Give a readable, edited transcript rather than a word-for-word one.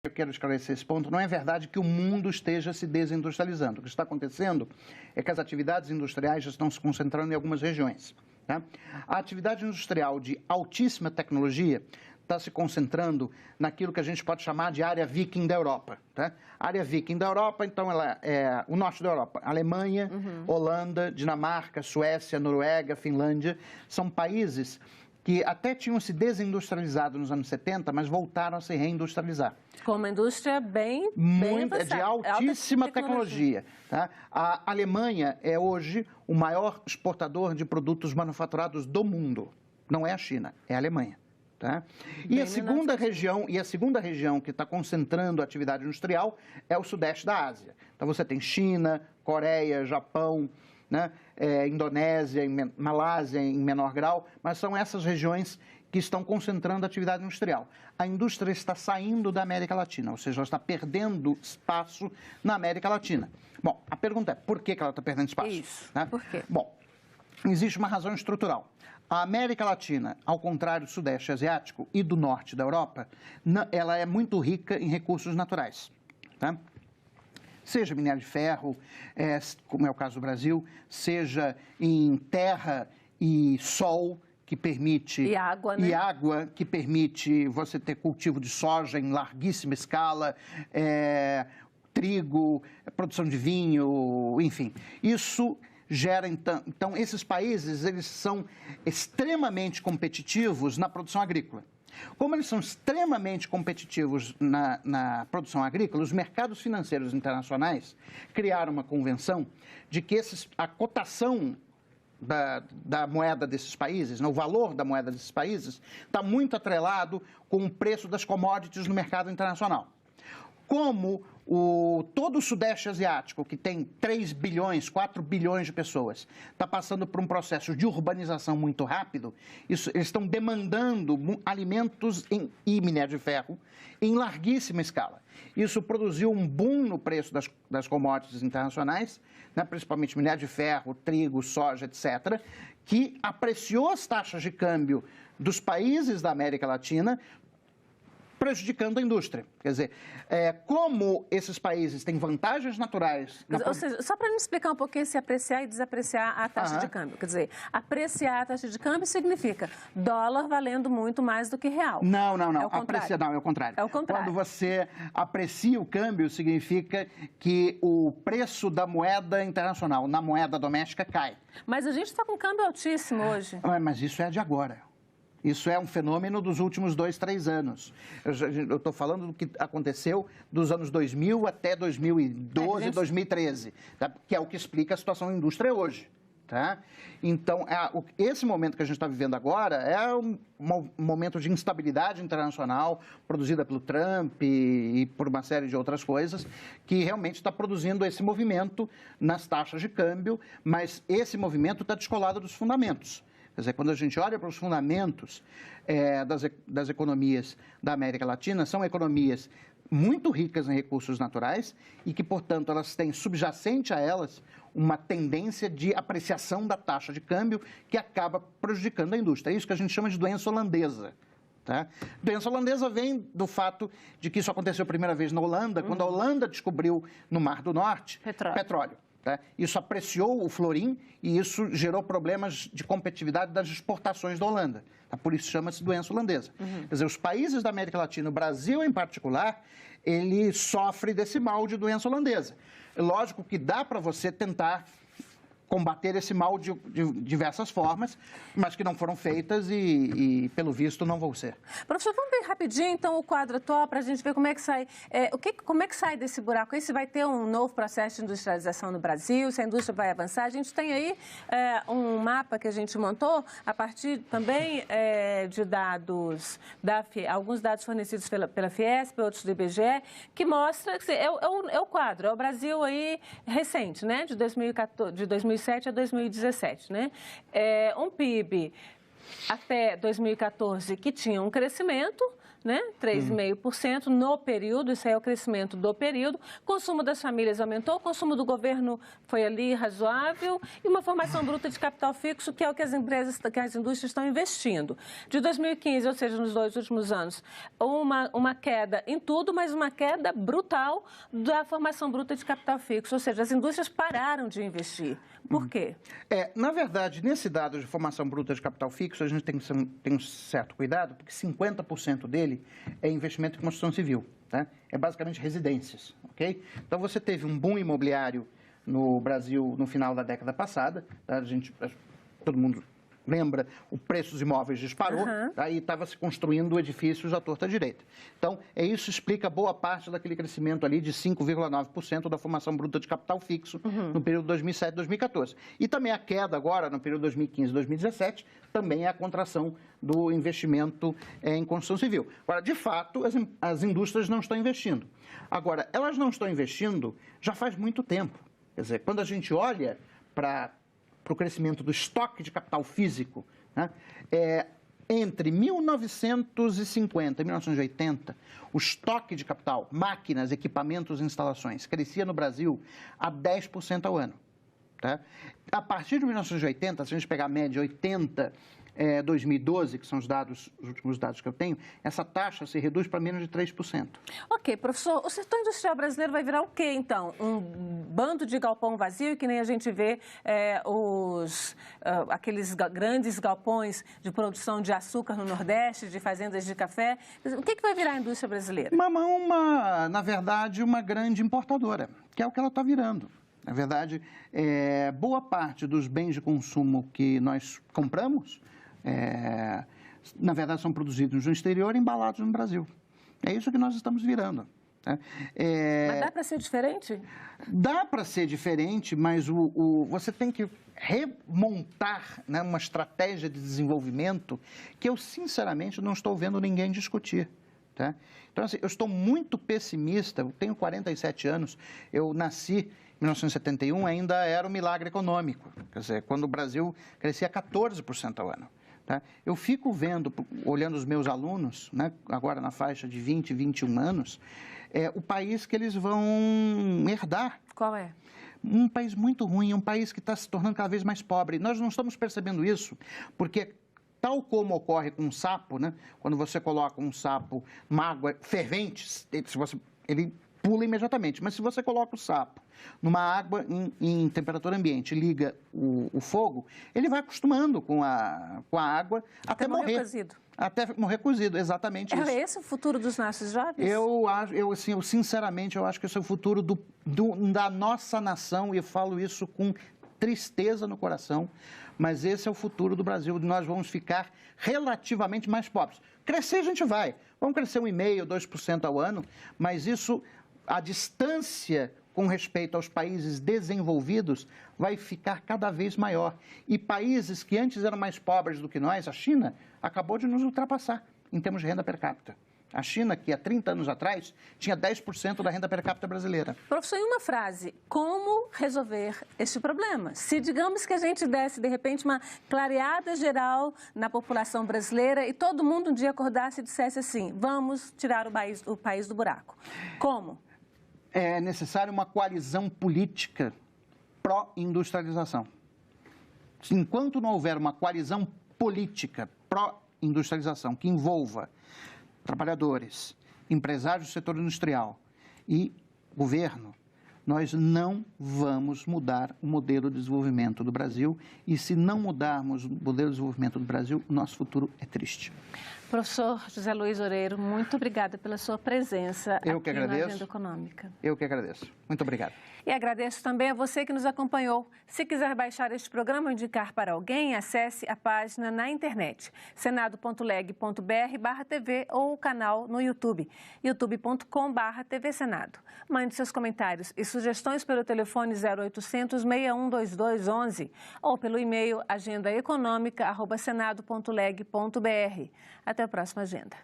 Eu quero esclarecer esse ponto. Não é verdade que o mundo esteja se desindustrializando. O que está acontecendo é que as atividades industriais já estão se concentrando em algumas regiões. Tá? A atividade industrial de altíssima tecnologia está se concentrando naquilo que a gente pode chamar de área viking da Europa. Tá? A área viking da Europa, então, ela é o norte da Europa. Alemanha, Holanda, Dinamarca, Suécia, Noruega, Finlândia, são países que até tinham se desindustrializado nos anos 70, mas voltaram a se reindustrializar. Com uma indústria bem de altíssima tecnologia. Tá? A Alemanha é hoje o maior exportador de produtos manufaturados do mundo. Não é a China, é a Alemanha. Tá? E a segunda região que está concentrando a atividade industrial é o sudeste da Ásia. Então você tem China, Coreia, Japão, né? Indonésia, Malásia em menor grau, mas são essas regiões que estão concentrando a atividade industrial. A indústria está saindo da América Latina, ou seja, ela está perdendo espaço na América Latina. Bom, a pergunta é, por que ela está perdendo espaço? Isso, né? Por quê? Bom, existe uma razão estrutural. A América Latina, ao contrário do Sudeste Asiático e do Norte da Europa, ela é muito rica em recursos naturais. Tá? Seja minério de ferro, como é o caso do Brasil, seja em terra e sol, que permite... E água, né? E água, que permite você ter cultivo de soja em larguíssima escala, trigo, produção de vinho, enfim. Isso gera, então, esses países, eles são extremamente competitivos na produção agrícola. Como eles são extremamente competitivos na produção agrícola, os mercados financeiros internacionais criaram uma convenção de que a cotação da moeda desses países, o valor da moeda desses países, está muito atrelado com o preço das commodities no mercado internacional. Como todo o Sudeste Asiático, que tem 3 bilhões, 4 bilhões de pessoas, está passando por um processo de urbanização muito rápido, eles estão demandando alimentos e minério de ferro em larguíssima escala. Isso produziu um boom no preço das commodities internacionais, né, principalmente minério de ferro, trigo, soja, etc., que apreciou as taxas de câmbio dos países da América Latina, prejudicando a indústria. Quer dizer, como esses países têm vantagens naturais... Ou seja, só para me explicar um pouquinho se apreciar e desapreciar a taxa de câmbio. Quer dizer, apreciar a taxa de câmbio significa dólar valendo muito mais do que real. Não. É o contrário. Não, é o contrário. É o contrário. Quando você aprecia o câmbio, significa que o preço da moeda internacional na moeda doméstica cai. Mas a gente está com um câmbio altíssimo hoje. Mas isso é de agora. Isso é um fenômeno dos últimos 2, 3 anos. Eu estou falando do que aconteceu dos anos 2000 até 2012, 2013, tá? Que é o que explica a situação da indústria hoje. Tá? Então, esse momento que a gente está vivendo agora é um momento de instabilidade internacional produzida pelo Trump e por uma série de outras coisas, que realmente está produzindo esse movimento nas taxas de câmbio, mas esse movimento está descolado dos fundamentos. Quer dizer, quando a gente olha para os fundamentos das economias da América Latina, são economias muito ricas em recursos naturais e que, portanto, elas têm subjacente a elas uma tendência de apreciação da taxa de câmbio que acaba prejudicando a indústria. É isso que a gente chama de doença holandesa. Tá? Doença holandesa vem do fato de que isso aconteceu a primeira vez na Holanda, quando a Holanda descobriu no Mar do Norte petróleo. Tá? Isso apreciou o florim e isso gerou problemas de competitividade das exportações da Holanda. Tá? Por isso chama-se doença holandesa. Quer dizer, os países da América Latina, o Brasil em particular, ele sofre desse mal de doença holandesa. É lógico que dá para você tentar combater esse mal de diversas formas, mas que não foram feitas e pelo visto, não vão ser. Professor, vamos ver rapidinho, então, o quadro atual para a gente ver como é que sai, como é que sai desse buraco aí, se vai ter um novo processo de industrialização no Brasil, se a indústria vai avançar. A gente tem aí um mapa que a gente montou a partir também de dados, alguns dados fornecidos pela Fiesp, outros do IBGE, que mostra, que é o quadro, é o Brasil aí recente, né, de 2007 a 2017, né? Um PIB até 2014 que tinha um crescimento, né? 3,5% no período, isso aí é o crescimento do período. Consumo das famílias aumentou, o consumo do governo foi ali razoável e uma formação bruta de capital fixo, que é o que as empresas, que as indústrias estão investindo. De 2015, ou seja, nos 2 últimos anos, uma queda em tudo, mas uma queda brutal da formação bruta de capital fixo, ou seja, as indústrias pararam de investir. Por quê? Na verdade, nesse dado de formação bruta de capital fixo, a gente tem um certo cuidado, porque 50% dele é investimento em construção civil, tá? É basicamente residências, ok? Então, você teve um boom imobiliário no Brasil no final da década passada, tá? Todo mundo lembra, o preço dos imóveis disparou, aí estava se construindo edifícios à torta direita. Então, isso explica boa parte daquele crescimento ali de 5,9% da formação bruta de capital fixo no período 2007-2014. E também a queda agora, no período 2015-2017, também é a contração do investimento em construção civil. Agora, de fato, as indústrias não estão investindo. Agora, elas não estão investindo já faz muito tempo. Quer dizer, quando a gente olha para o crescimento do estoque de capital físico, né, entre 1950 e 1980, o estoque de capital, máquinas, equipamentos e instalações, crescia no Brasil a 10% ao ano. Tá? A partir de 1980, se a gente pegar a média 2012, que são os últimos dados que eu tenho, essa taxa se reduz para menos de 3%. Ok, professor, o setor industrial brasileiro vai virar o quê, então? Um bando de galpão vazio, que nem a gente vê aqueles grandes galpões de produção de açúcar no Nordeste, de fazendas de café. O que vai virar a indústria brasileira? Na verdade, uma grande importadora, que é o que ela está virando. Na verdade, boa parte dos bens de consumo que nós compramos, na verdade, são produzidos no exterior e embalados no Brasil. É isso que nós estamos virando. Tá? Mas dá para ser diferente? Dá para ser diferente, mas você tem que remontar, né, uma estratégia de desenvolvimento que eu, sinceramente, não estou vendo ninguém discutir. Tá? Então, assim, eu estou muito pessimista, eu tenho 47 anos, eu nasci em 1971, ainda era um milagre econômico, quer dizer, quando o Brasil crescia 14% ao ano. Tá? Eu fico olhando os meus alunos, né, agora na faixa de 20, 21 anos, o país que eles vão herdar. Qual é? Um país muito ruim, um país que está se tornando cada vez mais pobre. Nós não estamos percebendo isso, porque tal como ocorre com um sapo, né, quando você coloca um sapo numa água fervente, ele pula imediatamente. Mas se você coloca o sapo numa água em temperatura ambiente, liga o fogo, ele vai acostumando com a água até morrer. Cozido. Até morrer cozido, exatamente isso. É esse o futuro dos nossos jovens? Sinceramente, eu acho que esse é o futuro da nossa nação, e eu falo isso com tristeza no coração, mas esse é o futuro do Brasil. Nós vamos ficar relativamente mais pobres. Crescer a gente vai. Vamos crescer 1,5%, 2% ao ano, mas isso, a distância com respeito aos países desenvolvidos vai ficar cada vez maior. E países que antes eram mais pobres do que nós, a China, acabou de nos ultrapassar em termos de renda per capita. A China, que há 30 anos atrás, tinha 10% da renda per capita brasileira. Professor, em uma frase, como resolver este problema? Se digamos que a gente desse, de repente, uma clareada geral na população brasileira e todo mundo um dia acordasse e dissesse assim, vamos tirar o país do buraco. Como? É necessária uma coalizão política pró-industrialização. Enquanto não houver uma coalizão política pró-industrialização que envolva trabalhadores, empresários do setor industrial e governo, nós não vamos mudar o modelo de desenvolvimento do Brasil, e se não mudarmos o modelo de desenvolvimento do Brasil, o nosso futuro é triste. Professor José Luiz Oreiro, muito obrigada pela sua presença aqui na Agenda Econômica. Eu que agradeço. Muito obrigado. E agradeço também a você que nos acompanhou. Se quiser baixar este programa ou indicar para alguém, acesse a página na internet, senado.leg.br/TV ou o canal no YouTube, youtube.com/TV Senado. Mande seus comentários e sugestões pelo telefone 0800 61 2211 ou pelo e-mail agendaeconomica@senado.leg.br. Até a próxima agenda.